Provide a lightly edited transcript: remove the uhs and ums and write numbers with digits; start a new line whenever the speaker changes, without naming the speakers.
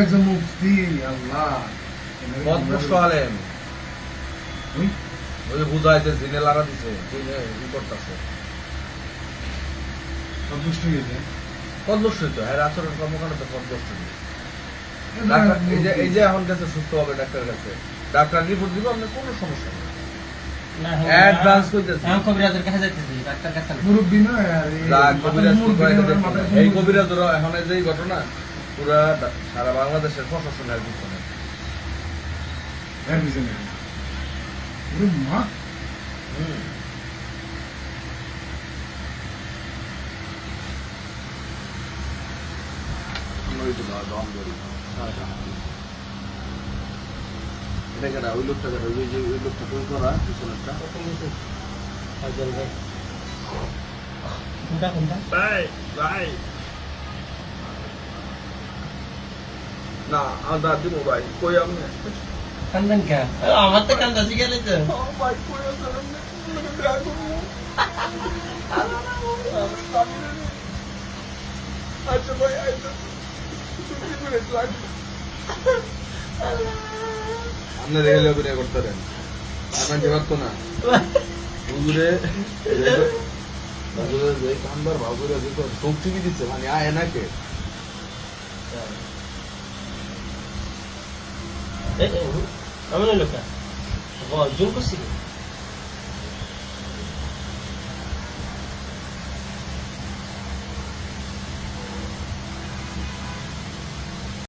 একজন মুফতি আল্লাহ
পদ্মস্ত আলেম ওই যে বুঝাইতে জিনে লাগা দিছে জিনে ই করতেছে
সন্তুষ্ট হয়েছে
পদ্মস্ত তো এর আচরণ কর্মকাণ্ড তো পদ্মস্ত এই যে এখন কাছে সুস্থ হবে ডাক্তার কাছে ডাক্তার রিপোর্ট দিব আপনার কোনো সমস্যা নেই অ্যাডভান্স কইতেছে
আমি কবিরাজের কাছে যাইতেছি ডাক্তার কাছে
মুরব্বি না
কবিরাজ কি করে এই কবিরাজ এখন যে ঘটনা পুরা সারা বাংলাদেশের প্রশাসনের পিছনে
মা
ওই লোকটা ওই লোকটা তৈরি করা পিছনেরটা ভাই না আদা দিব ভাই কই আপনি
কান্দেন কে আমার তো কান্দা শিখে তো
ভাই কই আছেন আচ্ছা ভাই আপনার রেলে অভিনয় করতে পারেন আপনার যে পারতো না হুজুরে কান্দার বাবুরা যে চোখ টিভি দিচ্ছে মানে আয় নাকে
আমি লোক জোর করছি